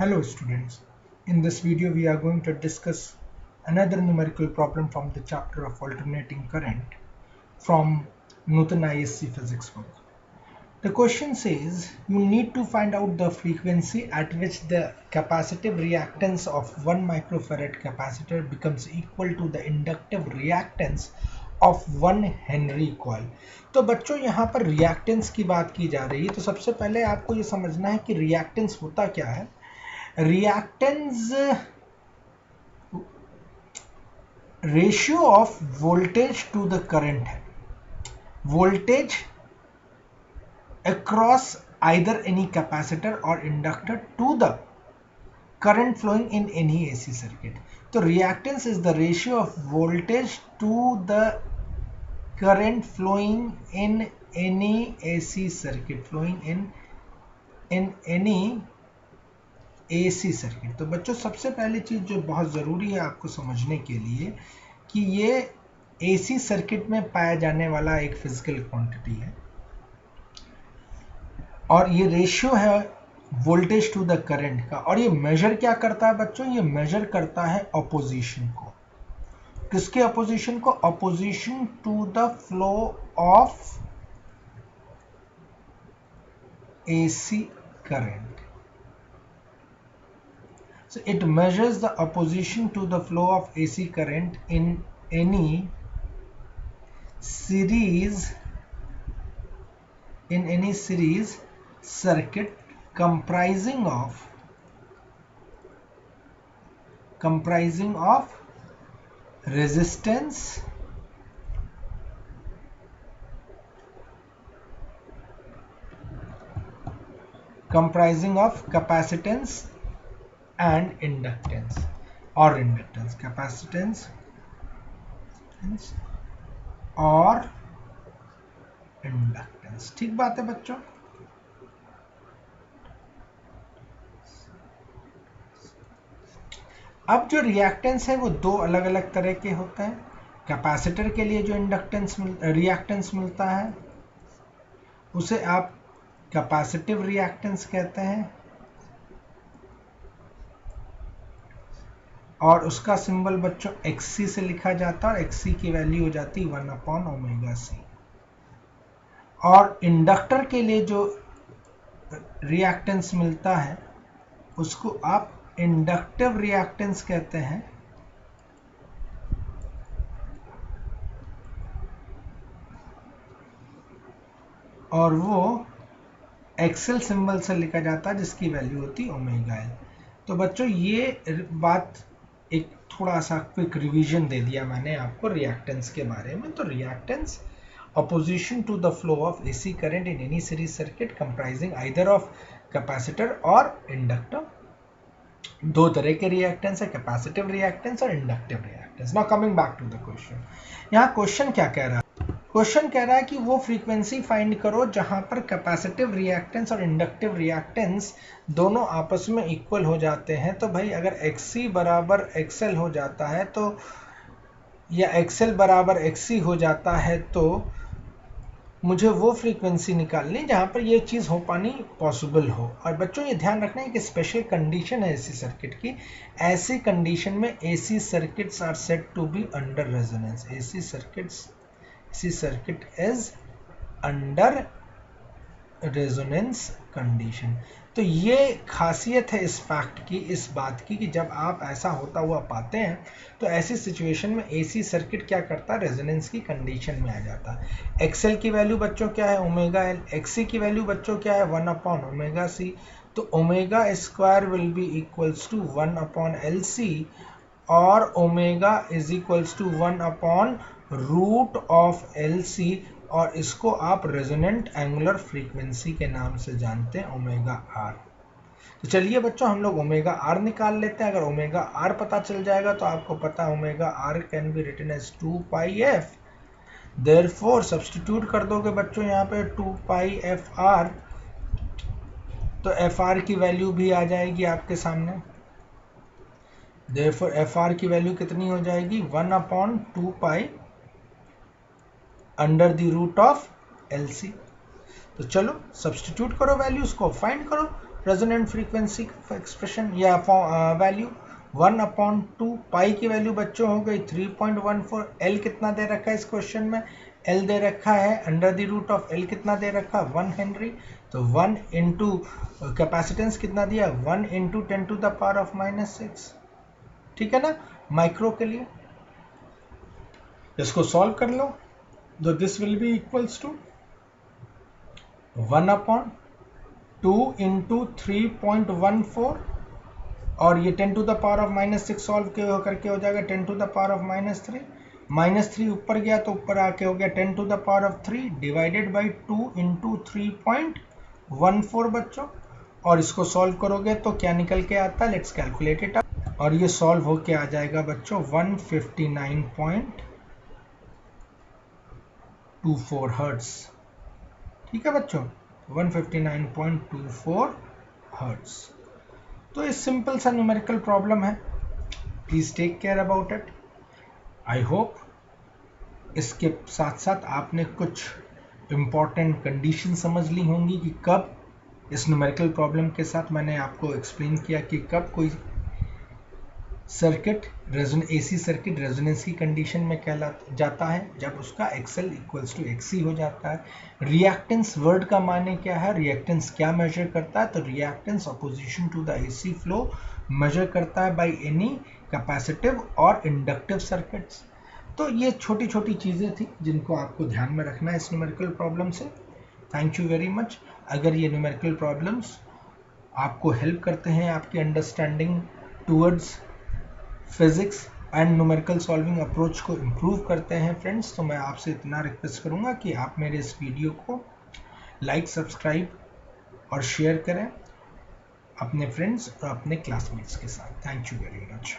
Hello students, in this video we are going to discuss another numerical problem from the chapter of alternating current from Newton ISC physics book. The question says you need to find out the frequency at which the capacitive reactance of 1 microfarad capacitor becomes equal to the inductive reactance of 1 Henry coil. तो बच्चों यहाँ पर reactance की बात की जा रही है, तो सबसे पहले आपको ये समझना है कि रिएक्टेंस होता क्या है। Reactance ratio of voltage to the current है, voltage across either any capacitor or inductor to the current flowing in any AC circuit. So reactance is the ratio of voltage to the current flowing in any AC circuit, any AC circuit. तो बच्चों सबसे पहली चीज जो बहुत जरूरी है आपको समझने के लिए कि ये AC सर्किट में पाया जाने वाला एक फिजिकल क्वांटिटी है और ये रेशियो है वोल्टेज टू द करंट का। और ये मेजर क्या करता है बच्चों? ये मेजर करता है अपोजिशन को। किसके अपोजिशन को? Opposition to the flow of AC current. So it measures the opposition to the flow of AC current in any series circuit comprising of resistance, comprising of capacitance and inductance or inductance, capacitance और inductance। ठीक बात है बच्चों। अब जो reactance है वो दो अलग अलग तरह के होते हैं। कैपेसिटर के लिए जो रिएक्टेंस मिलता है उसे आप कैपेसिटिव रिएक्टेंस कहते हैं और उसका सिंबल बच्चों XC से लिखा जाता है और XC की वैल्यू हो जाती 1/ωc। और इंडक्टर के लिए जो रिएक्टेंस मिलता है उसको आप इंडक्टिव रिएक्टेंस कहते हैं और वो एक्सेल सिंबल से लिखा जाता है जिसकी वैल्यू होती ω_L। तो बच्चों ये बात एक थोड़ा सा क्विक रिवीजन दे दिया मैंने आपको रिएक्टेंस के बारे में। तो reactance opposition to the flow of AC current in any series circuit comprising either of capacitor और inductor। दो तरह के रिएक्टेंस है, कैपेसिटिव रिएक्टेंस और inductive reactance. Now coming back to the question, यहाँ क्वेश्चन क्या कह रहा है? क्वेश्चन कह रहा है कि वो फ्रीक्वेंसी फाइंड करो जहां पर कैपेसिटिव रिएक्टेंस और इंडक्टिव रिएक्टेंस दोनों आपस में इक्वल हो जाते हैं। तो भाई अगर XC बराबर XL हो जाता है तो या XL बराबर XC हो जाता है तो मुझे वो फ्रीक्वेंसी निकालनी जहां पर ये चीज हो पानी पॉसिबल हो। और बच्चों ये ध्यान रखना है कि स्पेशल कंडीशन है एसी सर्किट की। ऐसी कंडीशन में AC circuits are said to be under resonance. AC circuit is under resonance condition. तो ये खासियत है इस फैक्ट की, इस बात की कि जब आप ऐसा होता हुआ पाते हैं तो ऐसी सिचुएशन में एसी सर्किट क्या करता है? रेजोनेंस की कंडीशन में आ जाता है। XL की वैल्यू बच्चों क्या है? ω_L। XC की वैल्यू बच्चों क्या है? 1/ωc। तो omega square will be equals to 1/LC और omega is equals to 1/√LC और इसको आप रेजोनेंट एंगुलर फ्रीक्वेंसी के नाम से जानते हैं ω_R। तो चलिए बच्चों हम लोग ω_R निकाल लेते हैं। अगर ω_R पता चल जाएगा तो आपको पता है ω_R can be written as 2πf। Therefore substitute कर दोगे बच्चों यहाँ पे 2πfR, तो FR की वैल्यू भी आ जाएगी आपके सामने। देयरफॉर FR की वैल्यू कितनी हो जाएगी? 1/2π under the root of LC। तो चलो सब्स्टिट्यूट करो, वैल्यूज को फाइंड करो। रेजोनेंट फ्रीक्वेंसी एक्सप्रेशन या वैल्यू 1/2 पाई की वैल्यू बच्चों हो गई 3.14। एल कितना दे रखा है इस क्वेश्चन में, एल दे रखा है under the root of L कितना दे रखा 1 हेनरी, तो 1 इंटू कैपेसिटेंस कितना दिया 1 इंटू 10⁻⁻⁶। ठीक है ना माइक्रो के लिए। इसको सॉल्व कर लो तो this will be equals to 1/2 into 3.14 और ये 10⁻⁻⁶ सॉल्व करके हो जाएगा 10⁻⁻³ -3 ऊपर गया तो ऊपर आके हो गया 10⁻³ डिवाइडेड बाई 2 इंटू 3.14 बच्चों। और इसको सॉल्व करोगे तो क्या निकल के आता है, लेट्स कैलकुलेट इट अप। और ये सॉल्व होके आ जाएगा बच्चों 159.24 हर्ट्ज। ठीक है बच्चों 159.24 हर्ट्ज। तो ये सिंपल सा न्यूमेरिकल प्रॉब्लम है, please take care about it. I hope इसके साथ साथ आपने कुछ इम्पॉर्टेंट कंडीशन समझ ली होंगी कि कब इस न्यूमेरिकल प्रॉब्लम के साथ मैंने आपको एक्सप्लेन किया कि कब कोई सर्किट एसी सर्किट रेजोनेंस की कंडीशन में कहला जाता है, जब उसका एक्सएल इक्वल्स टू एक्सी हो जाता है। रिएक्टेंस वर्ड का माने क्या है, रिएक्टेंस क्या मेजर करता है, तो reactance opposition to the AC flow measure करता है बाय एनी कैपेसिटिव और इंडक्टिव सर्किट्स। तो ये छोटी छोटी चीज़ें थी जिनको आपको ध्यान में रखना है इस न्यूमेरिकल प्रॉब्लम से। Thank you very much. अगर ये न्यूमेरिकल प्रॉब्लम्स आपको हेल्प करते हैं आपकी understanding towards physics and numerical solving approach को इम्प्रूव करते हैं फ्रेंड्स, तो मैं आपसे इतना रिक्वेस्ट करूंगा कि आप मेरे इस वीडियो को लाइक, सब्सक्राइब और शेयर करें अपने फ्रेंड्स और अपने क्लासमेट्स के साथ। Thank you very much.